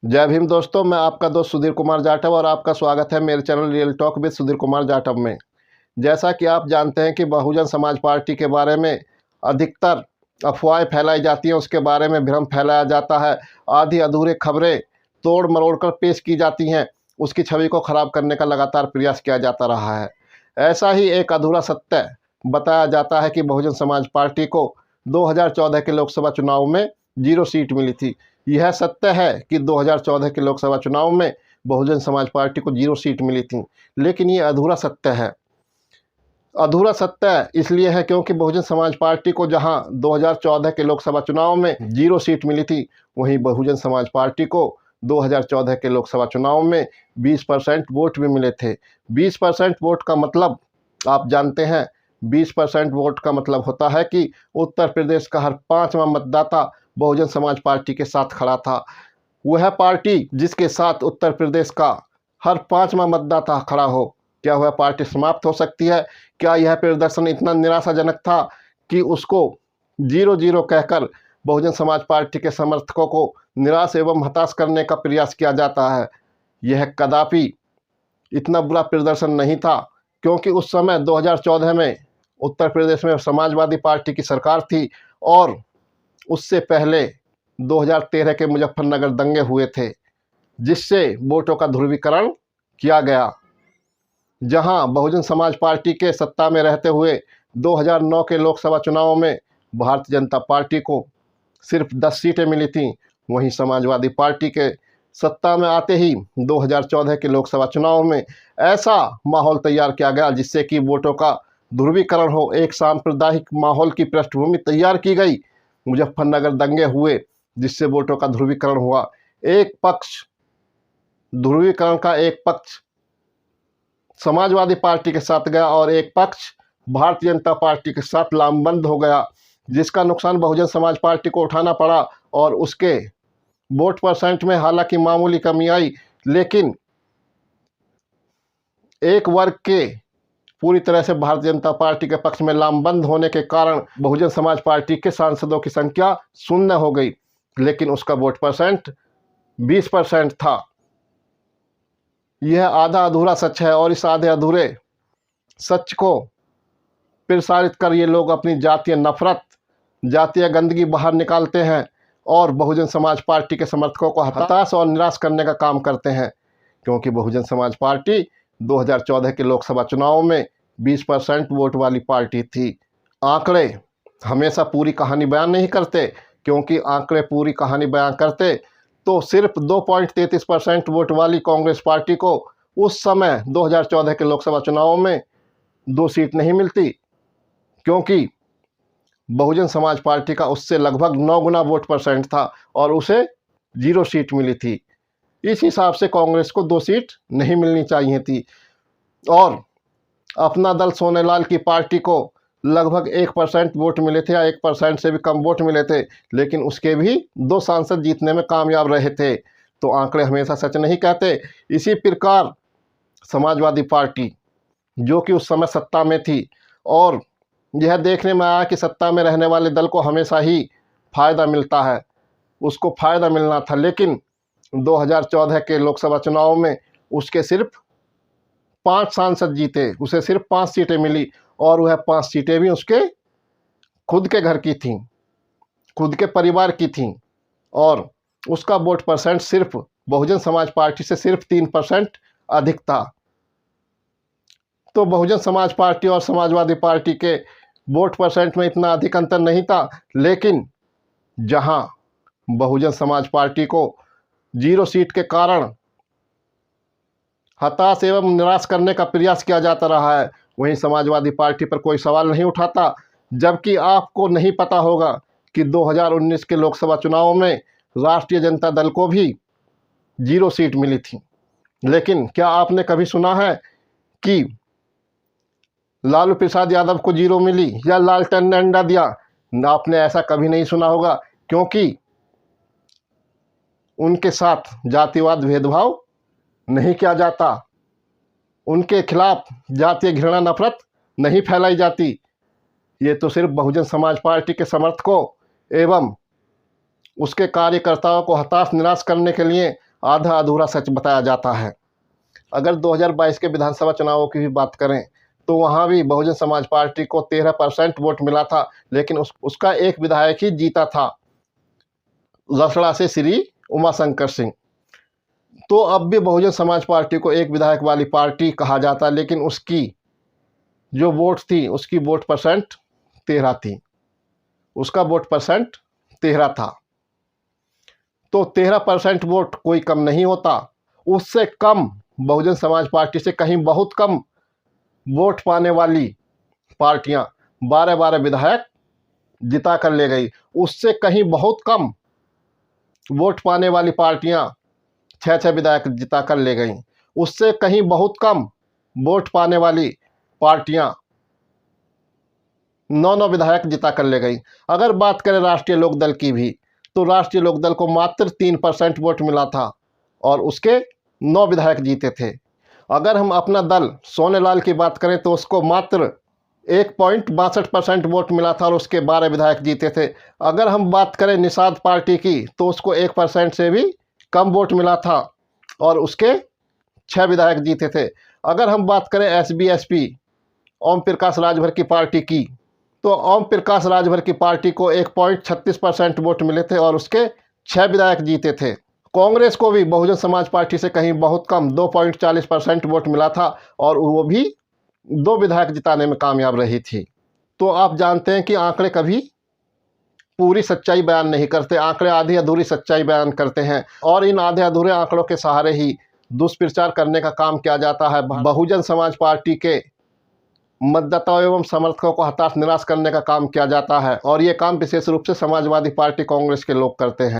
जय भीम दोस्तों, मैं आपका दोस्त सुधीर कुमार जाटव और आपका स्वागत है मेरे channel real talk with Sudhir Kumar Jatav में। जैसा कि आप जानते हैं कि बहुजन समाज पार्टी के बारे में अधिकतर अफवाहें फैलाई जाती हैं, उसके बारे में भ्रम फैलाया जाता है, आधी अधूरे खबरें तोड़ मरोड़ कर पेश की जाती हैं, उसकी छवि को खराब करने का लगातार प्रयास किया जाता रहा है। ऐसा ही एक अधूरा सत्य बताया जाता है कि बहुजन समाज पार्टी को 2014 के लोकसभा चुनाव में 0 सीट मिली थी। यह सत्य है कि 2014 के लोकसभा चुनाव में बहुजन समाज पार्टी को 0 सीट मिली थी, लेकिन ये अधूरा सत्य है। अधूरा सत्य इसलिए है क्योंकि बहुजन समाज पार्टी को जहां 2014 के लोकसभा चुनाव में 0 सीट मिली थी, वहीं बहुजन समाज पार्टी को 2014 के लोकसभा चुनाव में 20% वोट भी मिले थे। 20% वोट का मतलब आप जानते हैं। 20% वोट का मतलब होता है कि उत्तर प्रदेश का हर 5वां मतदाता बहुजन समाज पार्टी के साथ खड़ा था। वह पार्टी जिसके साथ उत्तर प्रदेश का हर 5वां मतदाता खड़ा हो, क्या वह पार्टी समाप्त हो सकती है? क्या यह प्रदर्शन इतना निराशाजनक था कि उसको 0-0 कहकर बहुजन समाज पार्टी के समर्थकों को निराश एवं हताश करने का प्रयास किया जाता है? यह कदापि इतना बुरा प्रदर्शन नहीं था, क्योंकि उस समय 2014 में उत्तर प्रदेश में समाजवादी पार्टी की सरकार थी और उससे पहले 2013 के मुजफ्फरनगर दंगे हुए थे, जिससे वोटों का ध्रुवीकरण किया गया। जहां बहुजन समाज पार्टी के सत्ता में रहते हुए 2009 के लोकसभा चुनाव में भारतीय जनता पार्टी को सिर्फ 10 सीटें मिली थीं, वहीं समाजवादी पार्टी के सत्ता में आते ही 2014 के लोकसभा चुनाव में ऐसा माहौल तैयार किया गया जिससे कि वोटों का ध्रुवीकरण हो। एक सांप्रदायिक माहौल की पृष्ठभूमि तैयार की गई, मुजफ्फरनगर दंगे हुए जिससे वोटों का ध्रुवीकरण हुआ। एक पक्ष ध्रुवीकरण का एक पक्ष समाजवादी पार्टी के साथ गया और एक पक्ष भारतीय जनता पार्टी के साथ लामबंद हो गया, जिसका नुकसान बहुजन समाज पार्टी को उठाना पड़ा और उसके वोट परसेंट में हालांकि मामूली कमी आई, लेकिन एक वर्ग के पूरी तरह से भारतीय जनता पार्टी के पक्ष में लामबंद होने के कारण बहुजन समाज पार्टी के सांसदों की संख्या शून्य हो गई, लेकिन उसका वोट परसेंट 20% था। यह आधा अधूरा सच है और इस आधे अधूरे सच को प्रसारित कर ये लोग अपनी जातीय नफरत, जातीय गंदगी बाहर निकालते हैं और बहुजन समाज पार्टी के समर्थकों को हताश और निराश करने का काम करते हैं, क्योंकि बहुजन समाज पार्टी 2014 के लोकसभा चुनाव में 20% वोट वाली पार्टी थी। आंकड़े हमेशा पूरी कहानी बयान नहीं करते, क्योंकि आंकड़े पूरी कहानी बयान करते तो सिर्फ 2.33% वोट वाली कांग्रेस पार्टी को उस समय 2014 के लोकसभा चुनाव में 2 सीट नहीं मिलती, क्योंकि बहुजन समाज पार्टी का उससे लगभग 9 गुना वोट परसेंट था और उसे 0 सीट मिली थी। इस हिसाब से कांग्रेस को 2 सीट नहीं मिलनी चाहिए थी और अपना दल सोनेलाल की पार्टी को लगभग 1% वोट मिले थे या 1% से भी कम वोट मिले थे, लेकिन उसके भी 2 सांसद जीतने में कामयाब रहे थे। तो आंकड़े हमेशा सच नहीं कहते। इसी प्रकार समाजवादी पार्टी, जो कि उस समय सत्ता में थी, और यह देखने में आया कि सत्ता में रहने वाले दल को हमेशा ही फायदा मिलता है, उसको फायदा मिलना था, लेकिन 2014 के लोकसभा चुनाव में उसके सिर्फ 5 सांसद जीते, उसे सिर्फ 5 सीटें मिली और वह 5 सीटें भी उसके खुद के घर की थीं, खुद के परिवार की थीं, और उसका वोट परसेंट सिर्फ बहुजन समाज पार्टी से सिर्फ 3% अधिक था। तो बहुजन समाज पार्टी और समाजवादी पार्टी के वोट परसेंट में इतना अधिक अंतर नहीं था, लेकिन जहां बहुजन समाज पार्टी को 0 सीट के कारण हताश एवं निराश करने का प्रयास किया जाता रहा है, वहीं समाजवादी पार्टी पर कोई सवाल नहीं उठाता। जबकि आपको नहीं पता होगा कि 2019 के लोकसभा चुनाव में राष्ट्रीय जनता दल को भी 0 सीट मिली थी, लेकिन क्या आपने कभी सुना है कि लालू प्रसाद यादव को 0 मिली या लालटेन ने अंडा दिया? आपने ऐसा कभी नहीं सुना होगा, क्योंकि उनके साथ जातिवाद भेदभाव नहीं किया जाता, उनके खिलाफ जातीय घृणा नफरत नहीं फैलाई जाती। ये तो सिर्फ बहुजन समाज पार्टी के समर्थकों एवं उसके कार्यकर्ताओं को हताश निराश करने के लिए आधा अधूरा सच बताया जाता है। अगर 2022 के विधानसभा चुनावों की भी बात करें तो वहाँ भी बहुजन समाज पार्टी को 13% वोट मिला था, लेकिन उसका एक विधायक ही जीता था, लसड़ा से श्री उमाशंकर सिंह। तो अब भी बहुजन समाज पार्टी को एक विधायक वाली पार्टी कहा जाता है, लेकिन उसकी जो वोट थी उसकी वोट परसेंट 13 थी, उसका वोट परसेंट 13 था। तो 13% वोट कोई कम नहीं होता। उससे कम बहुजन समाज पार्टी से कहीं बहुत कम वोट पाने वाली पार्टियां 12-12 विधायक जिता कर ले गई। उससे कहीं बहुत कम वोट पाने वाली पार्टियां 6-6 विधायक जिता कर ले गई। उससे कहीं बहुत कम वोट पाने वाली पार्टियां 9-9 विधायक जिता कर ले गई। अगर बात करें राष्ट्रीय लोकदल की भी, तो राष्ट्रीय लोकदल को मात्र 3% वोट मिला था और उसके 9 विधायक जीते थे। अगर हम अपना दल सोनेलाल की बात करें तो उसको मात्र 1.62% वोट मिला था और उसके 12 विधायक जीते थे। अगर हम बात करें निषाद पार्टी की तो उसको 1% से भी कम वोट मिला था और उसके 6 विधायक जीते थे। अगर हम बात करें SBSP ओम प्रकाश राजभर की पार्टी की, तो ओम प्रकाश राजभर की पार्टी को 1.36% वोट मिले थे और उसके 6 विधायक जीते थे। कांग्रेस को भी बहुजन समाज पार्टी से कहीं बहुत कम 2.40% वोट मिला था और वो भी 2 विधायक जिताने में कामयाब रही थी। तो आप जानते हैं कि आंकड़े कभी पूरी सच्चाई बयान नहीं करते, आंकड़े आधी अधूरी सच्चाई बयान करते हैं और इन आधे अधूरे आंकड़ों के सहारे ही दुष्प्रचार करने का काम किया जाता है। बहुजन समाज पार्टी के मतदाताओं एवं समर्थकों को हताश निराश करने का काम किया जाता है और ये काम विशेष रूप से समाजवादी पार्टी कांग्रेस के लोग करते हैं।